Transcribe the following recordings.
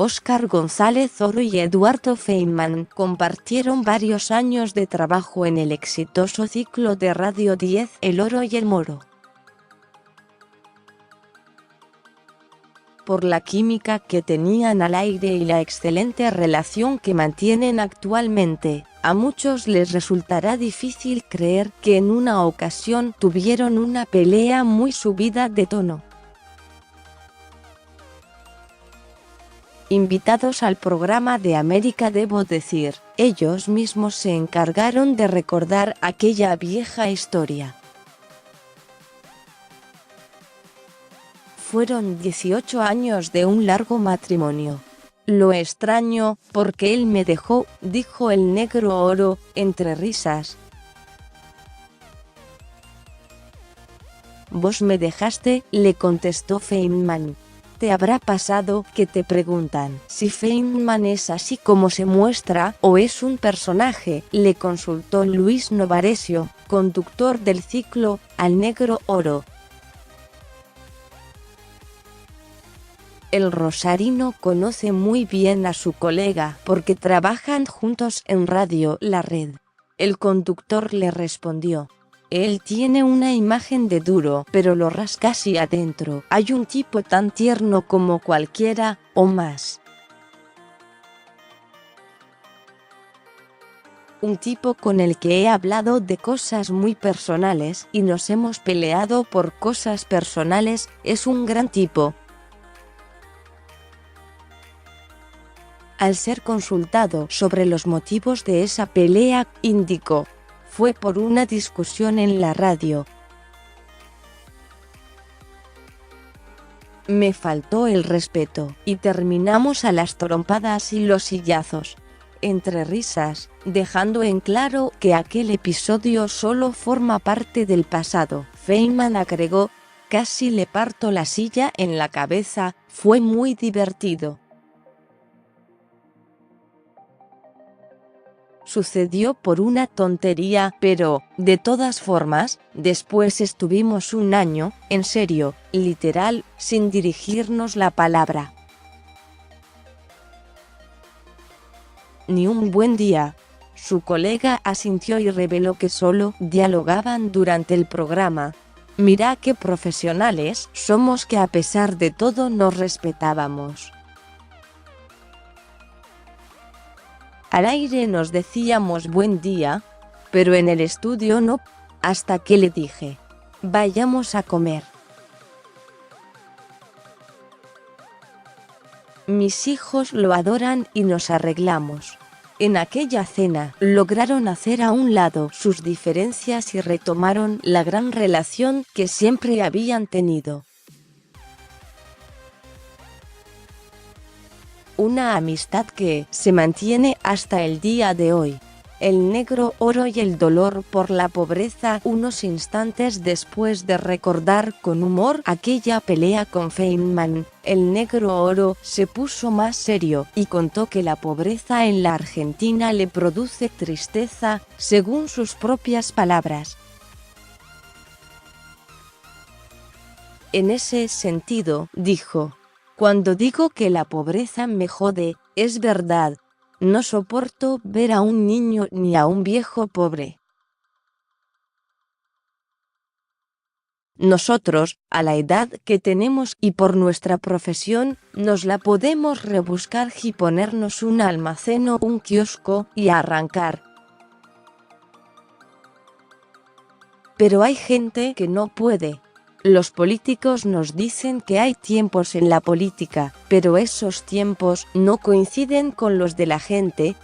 Óscar González Oro y Eduardo Feynman compartieron varios años de trabajo en el exitoso ciclo de Radio 10 El Oro y el Moro. Por la química que tenían al aire y la excelente relación que mantienen actualmente, a muchos les resultará difícil creer que en una ocasión tuvieron una pelea muy subida de tono. Invitados al programa de América, debo decir, ellos mismos se encargaron de recordar aquella vieja historia. Fueron 18 años de un largo matrimonio. Lo extraño, porque él me dejó, dijo el negro Oro, entre risas. Vos me dejaste, le contestó Feynman. ¿Te habrá pasado que te preguntan si Feynman es así como se muestra o es un personaje? Le consultó Luis Novaresio, conductor del ciclo, al negro Oro. El rosarino conoce muy bien a su colega porque trabajan juntos en Radio La Red. El conductor le respondió. Él tiene una imagen de duro, pero lo ras casi adentro. Hay un tipo tan tierno como cualquiera, o más. Un tipo con el que he hablado de cosas muy personales y nos hemos peleado por cosas personales, es un gran tipo. Al ser consultado sobre los motivos de esa pelea, indicó: fue por una discusión en la radio. Me faltó el respeto, y terminamos a las trompadas y los sillazos. Entre risas, dejando en claro que aquel episodio solo forma parte del pasado. Feynman agregó: casi le parto la silla en la cabeza, fue muy divertido. Sucedió por una tontería, pero, de todas formas, después estuvimos un año, en serio, literal, sin dirigirnos la palabra. Ni un buen día. Su colega asintió y reveló que solo dialogaban durante el programa. Mirá qué profesionales somos, que a pesar de todo nos respetábamos. Al aire nos decíamos buen día, pero en el estudio no, hasta que le dije: vayamos a comer. Mis hijos lo adoran y nos arreglamos. En aquella cena, lograron hacer a un lado sus diferencias y retomaron la gran relación que siempre habían tenido. Una amistad que se mantiene hasta el día de hoy. El negro Oro y el dolor por la pobreza. Unos instantes después de recordar con humor aquella pelea con Feynman, el negro Oro se puso más serio y contó que la pobreza en la Argentina le produce tristeza, según sus propias palabras. En ese sentido, dijo: cuando digo que la pobreza me jode, es verdad. No soporto ver a un niño ni a un viejo pobre. Nosotros, a la edad que tenemos y por nuestra profesión, nos la podemos rebuscar y ponernos un almacén o un kiosco y arrancar. Pero hay gente que no puede. Los políticos nos dicen que hay tiempos en la política, pero esos tiempos no coinciden con los de la gente.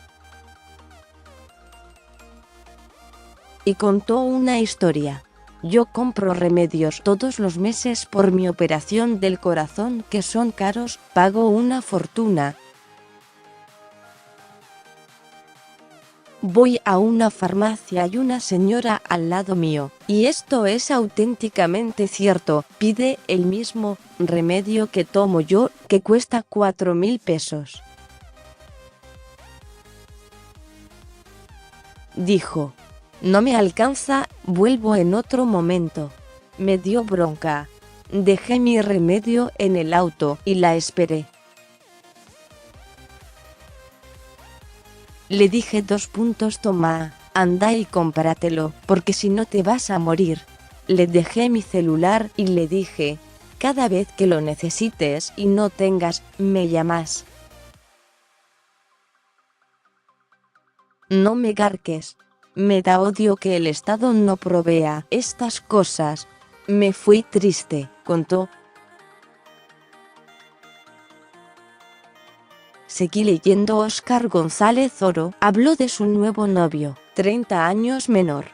Y contó una historia. Yo compro remedios todos los meses por mi operación del corazón, que son caros, pago una fortuna. Voy a una farmacia y una señora al lado mío, y esto es auténticamente cierto, pide el mismo remedio que tomo yo, que cuesta 4.000 pesos. Dijo: no me alcanza, vuelvo en otro momento. Me dio bronca. Dejé mi remedio en el auto y la esperé. Le dije: Toma, anda y cómpratelo, porque si no te vas a morir. Le dejé mi celular y le dije: cada vez que lo necesites y no tengas, me llamas. No me garques. Me da odio que el Estado no provea estas cosas. Me fui triste, contó. Seguí leyendo. Óscar González Oro habló de su nuevo novio, 30 años menor.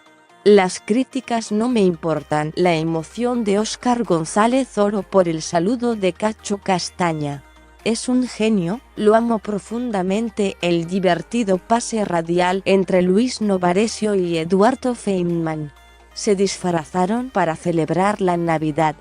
Las críticas no me importan. La emoción de Óscar González Oro por el saludo de Cacho Castaña. Es un genio, lo amo profundamente. El divertido pase radial entre Luis Novaresio y Eduardo Feynman. Se disfrazaron para celebrar la Navidad.